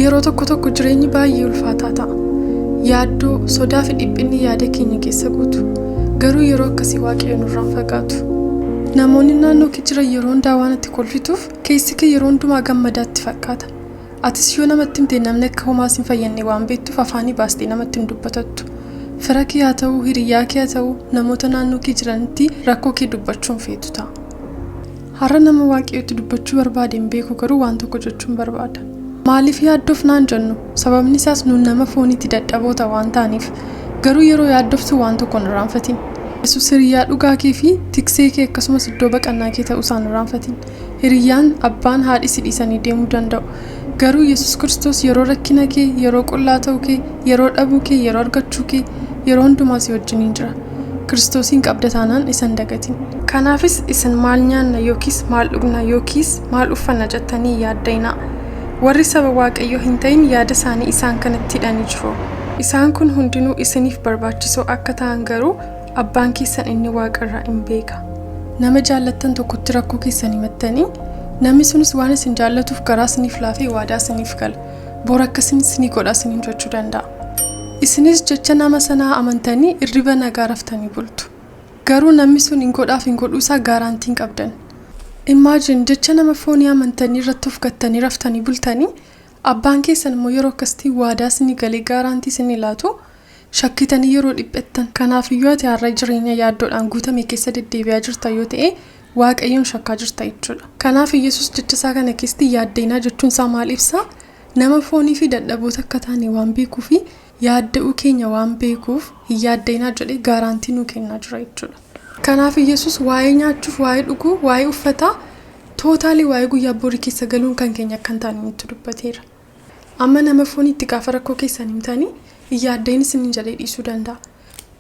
Yeroo tokko tokko jireenyi baay'ee ulfaataa ta'a. Yaaddoo, sodaa fi dhiphinni yaada keenya keessa guutu. Garuu yeroo akkasii Waaqayyo nurraa fagaatu. Namoonni naannoo kee jiran yeroo hundaa waan itti kolfituuf keessi kee yeroo hundumaa gammadaatti fakkaata. Atis yoo namatti himte namni akka homaas hin fayyadne waan beektuuf afaanii baastee namatti hin dubbatattu. Fira kee haa ta'uu, hiriyaa kee haa ta'uu, namoota naannoo kee jiranitti rakkoo kee dubbachuun feetu ta'a. Har'a nama Waaqayyotti dubbachuu barbaadeen beeku garuu waan tokko jechuun barbaada. Maaliif yaaddoof naan jennu? Sababni isaas nuun nama fooniitti dadhaboota waan ta'aniif. Garuu yeroo yaaddoftu waan tokko hin irraanfatin. Yesuus hiriyaa dhugaa kee fi tiksee kee akkasumas iddoo baqannaa kee ta'uu isaan hin irraanfatin. Hiriyyaan abbaan haadhi si dhiisanii deemuu danda'u. Garuu Yesuus Kiristoos yeroo rakkina kee, yeroo qullaa ta'uu kee, yeroo dhabuu kee, yeroo argachuu kee, yeroo hundumaa si wajjiniin jira. Kiristoosiin qabda taanaan isan dagatin. Kanaafis isin maal nyaanna yookiis maal dhugna yookiis maal uffanna jettanii yaaddayna. Warri saba Waaqayyoo hin ta'in yaada isaanii isaan kanatti hidhanii jiru. Isaan kun hundinuu isiniif barbaachisoo akka ta'an garuu abbaan keessan inni waaqarraa hin beeka. Nama jaallattan tokkotti rakkoo keessan himattanii namni sunis waan isin jaallatuuf garaa isiniif laafee waadaa isiniif gala. Bor akkasinis ni godha isiniin jechuu danda'a. Isinis jecha nama sanaa amantanii irriba nagaa raftanii bultu. Garuu namni sun hin godhaaf hin godhuu isaa gaaraantiin qabdan. Imagine jecha nama foonii amantanii irratti of gattanii raftanii bultanii abbaan keessan immoo yeroo akkasii waadaa isinii galee gaaraantii isinii laatu shakkitanii yeroo dhiphettan. Kanaafiyyuu ati har'a jireenya yaaddoodhaan guutame keessa deddeebi'aa jirta yoo ta'e Waaqayyoon shakkaa jirta jechuudha. Kanaaf Yesuus jecha isaa kana keessatti yaaddeenaa jechuun isaa maal ibsa? Nama foonii fi dadhaboota akka taane waan beekuu fi yaadda'uu keenya waan beekuuf hin yaaddeenaa jedhee gaaraantii nuu kennaa jira jechuudha. Kanaaf Yesuus waa'ee nyaachuuf, waa'ee dhuguu, waa'ee uffataa, tootaalii waa'ee guyyaa borii keessa galuun kan keenya akka hin taane nutti dubbateera. Amma nama fooniitti gaafa rakkoo keessan himtanii hin yaaddeen isiniin jedhee dhiisuu danda'a.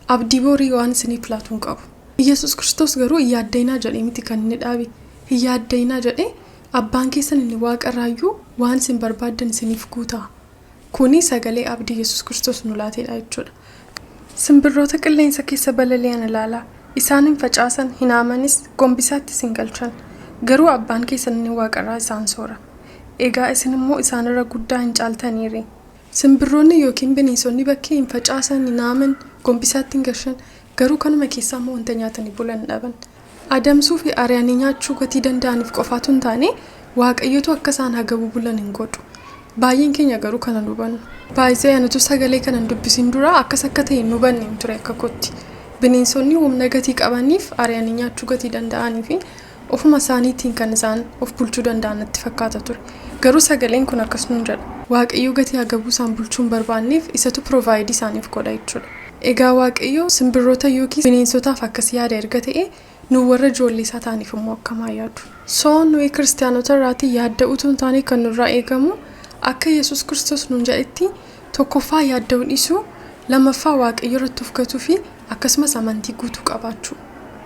Abdii borii waan isiniif laatu hin qabu. Yesuus Kiristoos garuu hin yaaddeenaa jedhee miti kan inni dhaabe. Hin yaaddeenaa jedhee abbaan keessan inni waaqarraayyuu waan isin barbaaddan isiniif guutaa. Kuni sagalee abdii Yesuus Kiristoos nu laateedha jechuudha. Simbirroota qilleensa keessa balali'an ilaala. Isaan hin facaasan, hin haamanis, gombisaatti isin galchan. Garuu abbaan keessan inni waaqarraa isaan soora. Egaa isin immoo isaanirra guddaa hin caaltaniire. Simbirroonni yookiin bineensonni bakkee hin facaasan, hin haaman, gombisaatti hin galchan. Garuu kanuma keessaa immoo wanta nyaatanii bulan dhaban. Adamsuu fi ari'anii nyaachuu gatii danda'aniif qofaatu hin taane Waaqayyotu akka isaan hagabuu bulan hin godhu. Baay'een keenya garuu kana hin hubannu. Baay'ee anatu sagalee kana hin dubbisin dura akkas akka ta'e hin hubanne ture akka kootti. Bineensonni humna gatii qabaniif ari'anii nyaachuu gatii danda'anii fi ofuma isaaniitiin kan isaan of bulchuu danda'an natti fakkaata ture. Garuu sagaleen kun akkas nuun jedha. Waaqayyo gatii hagabuu isaan bulchuun barbaanneef isatu provide isaaniif godha jechuudha. Egaa Waaqayyo simbirroota yookiin bineensotaaf akkas yaada erga ta'e nu warra ijoollee isaa ta'aniif immoo akkamaa yaadu. Nuyi kiristaanota irraatii yaadda'uutu hin taane kan nurraa eegamu akka Yesuus Kiristoos nuun jedhetti tokkoffaa yaadda'uu dhiisuu, lammaffaa Waaqayyo irratti of gatuu fi akkasumas amantii guutuu qabaachuu.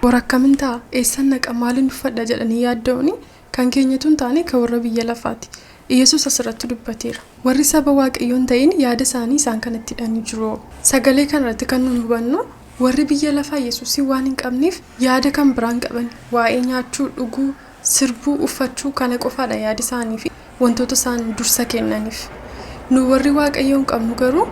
Bor akkamiin ta'a? Eessan naqa? Maaliin uffadha jedhanii yaadda'uuni kan keenyatu hin taane kan warra biyya lafaati. Yesuus asirratti dubbateera. Warri saba Waaqayyoo hin ta'in yaada isaanii isaan kanatti hidhanii jiru. Sagalee kanarratti kan nuun hubannu warri biyya lafaa Yesuusii waan hin qabneef yaada kan biraan qaban waa'ee nyaachuu, dhuguu, sirbuu, uffachuu kana qofaadha yaada isaanii fi wantoota isaan dursa kennaniif. Nu warri Waaqayyoo hin qabnu garuu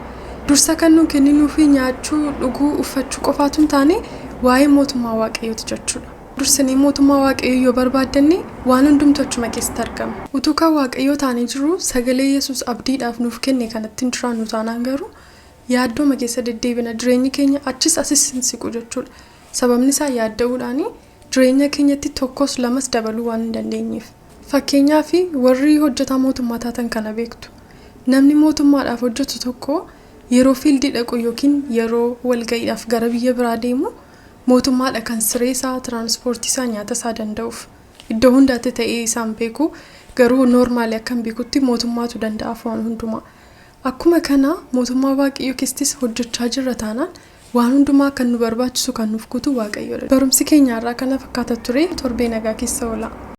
dursa kan nu kenninuu fi nyaachuu, dhuguu, uffachuu qofaatu hin taane waa'ee mootummaa Waaqayyooti jechuudha. Dursinee mootummaa Waaqayyoo yoo barbaaddanne waan hundumtu achuma keessatti argama. Utuu kan Waaqayyoo taanee jiru sagalee Yesuus abdiidhaaf nuuf kenne kanatti hin jiraannu taanaan garuu yaaddooma keessa deddeebina jireenyi keenya achis asis hin siqu jechuudha. Sababni isaa yaadda'uudhaani jireenya keenyatti tokkos lamas dabaluu waan hin dandeenyeef. Fakkeenyaaf warri hojjetaa mootummaa taatan kana beektu. Namni mootummaadhaaf hojjetu tokko yeroo fiildii dhaqu yookiin yeroo walga'iidhaaf gara biyya biraa deemu mootummaadha kan siree isaa, tiraanspoortii isaa, nyaata isaa danda'uuf. Iddoo hundaatti ta'ee isaan beeku garuu noormaali akka hin beekutti mootummaatu danda'aaf waan hundumaa. Akkuma kana mootummaa Waaqayyoo keessattis hojjechaa jirra taanaan waan hundumaa kan nu barbaachisu kan nuuf guutu Waaqayyoodha. Barumsi keenya irraa kana fakkaata ture torbee nagaa keessa oola.